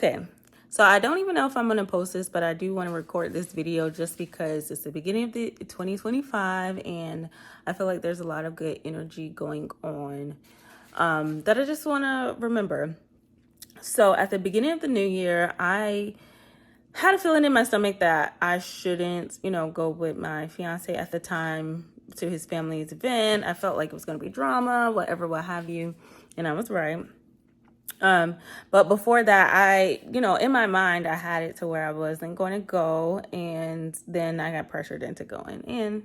Okay, so I don't even know if I'm going to post this, but I do want to record this video just because it's the beginning of the 2025 and I feel like there's a lot of good energy going on that I just want to remember. So at the beginning of the new year, I had a feeling in my stomach that I shouldn't, go with my fiance at the time to his family's event. I felt like it was going to be drama, whatever, what have you. And I was right. But before that, in my mind, I had it to where I wasn't going to go. And then I got pressured into going. And,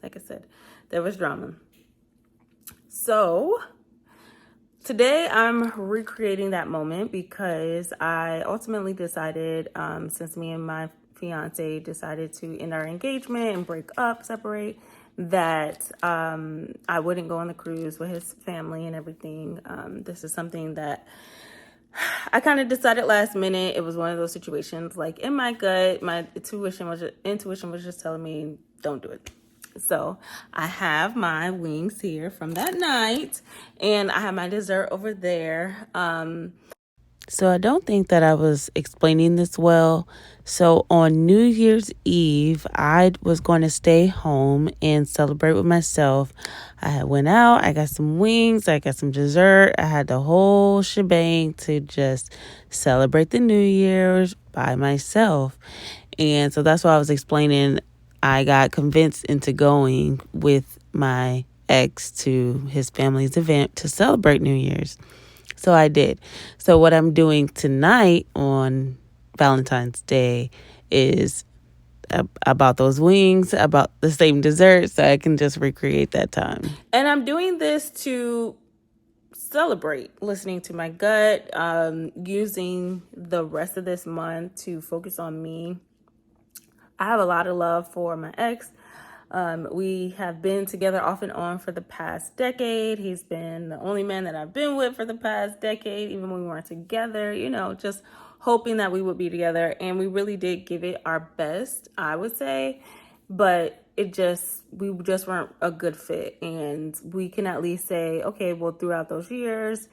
like I said, there was drama. So today I'm recreating that moment because I ultimately decided, since me and my fiance decided to end our engagement and break up, separate, that I wouldn't go on the cruise with his family and everything. This is something that I kind of decided last minute. It was one of those situations, like in my gut, my intuition was just telling me, don't do it. So I have my wings here from that night, and I have my dessert over there. So I don't think that I was explaining this well. So on New Year's Eve, I was going to stay home and celebrate with myself. I went out, I got some wings, I got some dessert. I had the whole shebang to just celebrate the New Year's by myself. And so that's why I was explaining. I got convinced into going with my ex to his family's event to celebrate New Year's. So I did. So what I'm doing tonight on Valentine's Day is about those wings, about the same dessert, so I can just recreate that time. And I'm doing this to celebrate, listening to my gut, using the rest of this month to focus on me. I have a lot of love for my ex. We have been together off and on for the past decade. He's been the only man that I've been with for the past decade, even when we weren't together, just hoping that we would be together. And we really did give it our best, I would say. But we just weren't a good fit. And we can at least say, okay, well, throughout those years,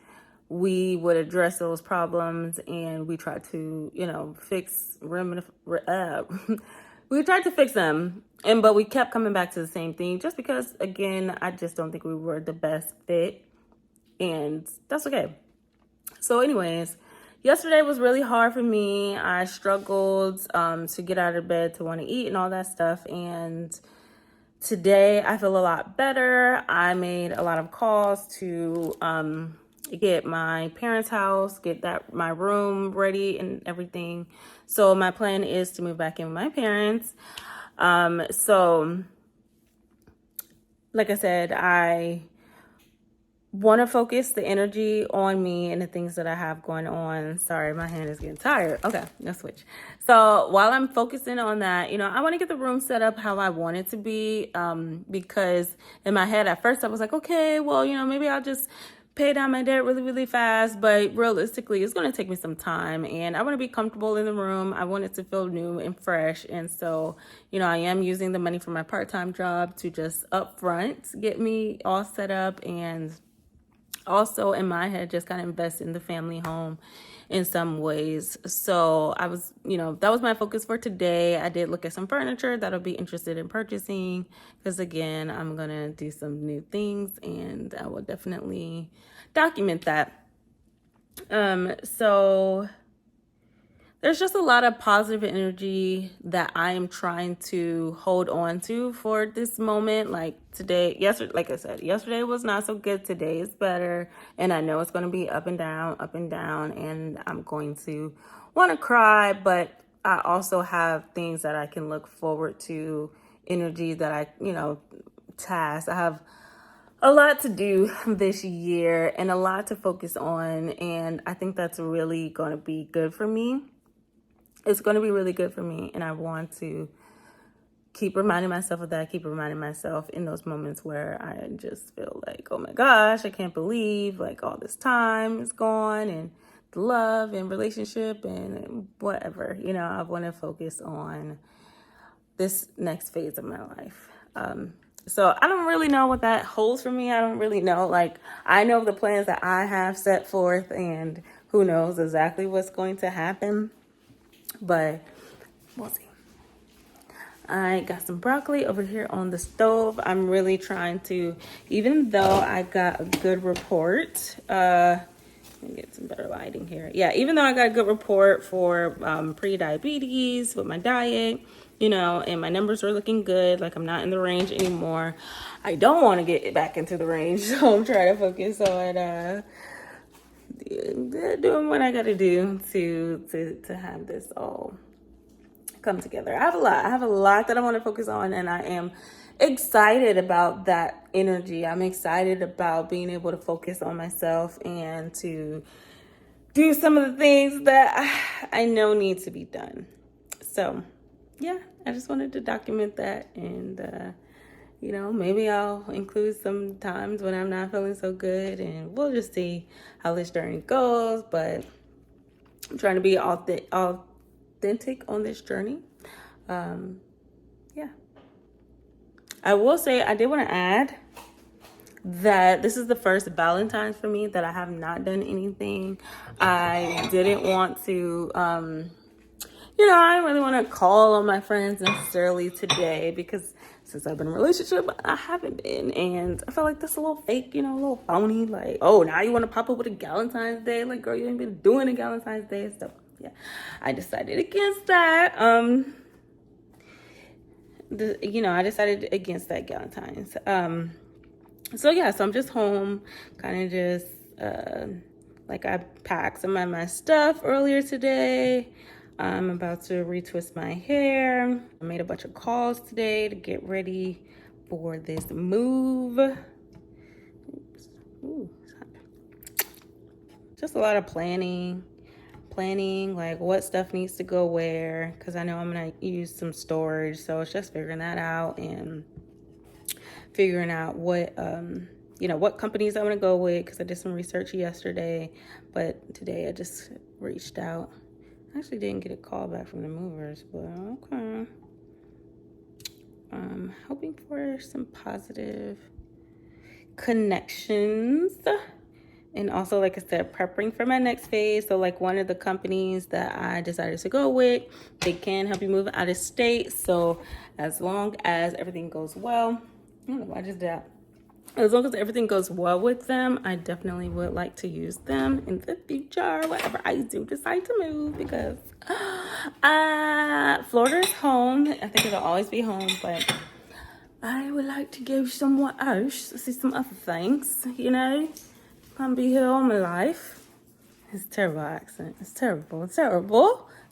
we would address those problems and we tried to, we tried to fix them, but we kept coming back to the same thing just because, again, I just don't think we were the best fit, and that's okay. So anyways, yesterday was really hard for me. I struggled to get out of bed, to want to eat and all that stuff, and today I feel a lot better. I made a lot of calls to get my parents' house, get my room ready and everything. So my plan is to move back in with my parents. So like I said, I want to focus the energy on me and the things that I have going on. Sorry, my hand is getting tired. Okay, let's switch. So while I'm focusing on that, I want to get the room set up how I want it to be, because in my head at first I was like, okay, well, maybe I'll just pay down my debt really, really fast. But realistically, it's going to take me some time, and I want to be comfortable in the room. I want it to feel new and fresh. And so, I am using the money from my part-time job to just upfront get me all set up, and also in my head just kind of invest in the family home in some ways. So I was, that was my focus for today. I did look at some furniture that I'll be interested in purchasing because, again, I'm going to do some new things and I will definitely document that. So there's just a lot of positive energy that I am trying to hold on to for this moment. Like yesterday, like I said, yesterday was not so good. Today is better. And I know it's going to be up and down. And I'm going to want to cry, but I also have things that I can look forward to, energy that tasks. I have a lot to do this year and a lot to focus on. And I think that's really going to be good for me. It's going to be really good for me, and I want to keep reminding myself of that, keep reminding myself in those moments where I just feel like, oh my gosh, I can't believe like all this time is gone, and the love and relationship and whatever, I want to focus on this next phase of my life. So I don't really know what that holds for me. I don't really know. Like, I know the plans that I have set forth, and who knows exactly what's going to happen, but we'll see. I got some broccoli over here on the stove. I'm really trying to, even though I got a good report, let me get some better lighting here. Yeah, even though I got a good report for pre-diabetes with my diet, you know, and my numbers are looking good, like I'm not in the range anymore. I don't want to get back into the range, so I'm trying to focus on doing what I got to do to have this all come together. I have a lot that I want to focus on, and I am excited about that energy. I'm excited about being able to focus on myself and to do some of the things that I know need to be done. So yeah, I just wanted to document that, and you know, maybe I'll include some times when I'm not feeling so good, and we'll just see how this journey goes. But I'm trying to be authentic on this journey. Yeah. I will say, I did want to add that this is the first Valentine's for me that I have not done anything. I didn't want to, you know, I didn't really want to call on my friends necessarily today, because since I've been in a relationship, I haven't been. And I felt like that's a little fake, you know, a little phony. Like, oh, now you want to pop up with a Valentine's Day? Like, girl, you ain't been doing a Valentine's Day. So yeah, I decided against that. I decided against that Valentine's. So yeah, so I'm just home, kind of just, like I packed some of my stuff earlier today. I'm about to retwist my hair. I made a bunch of calls today to get ready for this move. Ooh, just a lot of planning like what stuff needs to go where, because I know I'm gonna use some storage. So it's just figuring that out and figuring out what what companies I'm gonna go with, because I did some research yesterday, but today I just reached out. I actually didn't get a call back from the movers, but okay. Hoping for some positive connections. And also, like I said, prepping for my next phase. So like one of the companies that I decided to go with, they can help you move out of state. So as long as everything goes well, I don't know why I just did that. As long as everything goes well with them, I definitely would like to use them in the future, whenever I do decide to move, because Florida is home. I think it'll always be home, but I would like to go somewhere else, see some other things, you know? Can't be here all my life. It's a terrible accent. It's terrible.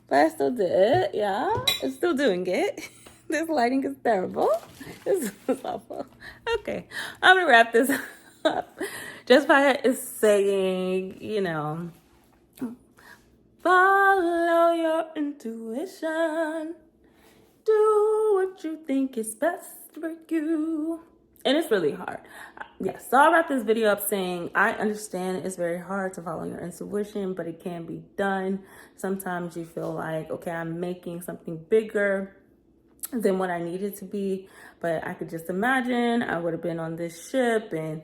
But I still did it. Yeah, I'm still doing it. This lighting is terrible. This is awful. Okay, I'm gonna wrap this up. Just by saying, you know, follow your intuition. Do what you think is best for you. And it's really hard. Yes, so I'll wrap this video up saying I understand it's very hard to follow your intuition, but it can be done. Sometimes you feel like, okay, I'm making something bigger than what I needed to be, but I could just imagine I would have been on this ship, and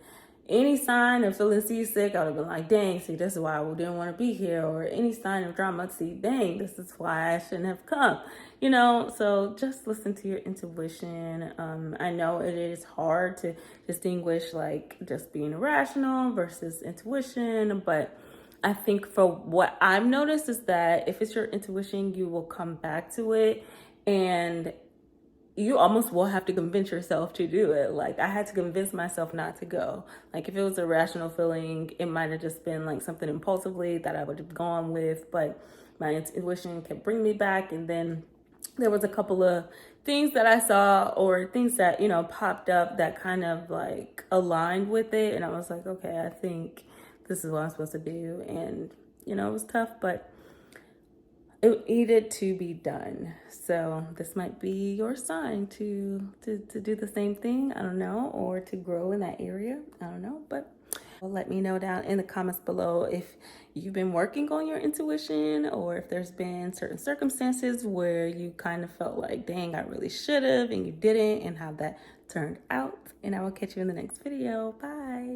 any sign of feeling seasick, I would have been like, dang, see, this is why I didn't want to be here. Or any sign of drama, see, dang, this is why I shouldn't have come. You know, so just listen to your intuition. I know it is hard to distinguish like just being irrational versus intuition, but I think for what I've noticed is that if it's your intuition, you will come back to it, and you almost will have to convince yourself to do it. Like I had to convince myself not to go. Like if it was a rational feeling, it might have just been like something impulsively that I would have gone with, but my intuition kept bringing me back. And then there was a couple of things that I saw, or things that, you know, popped up that kind of like aligned with it. And I was like, okay, I think this is what I'm supposed to do. And, you know, it was tough, but it needed to be done. So this might be your sign to do the same thing. I don't know, or to grow in that area. I don't know, but let me know down in the comments below if you've been working on your intuition, or if there's been certain circumstances where you kind of felt like, dang, I really should have, and you didn't, and how that turned out. And I will catch you in the next video. Bye.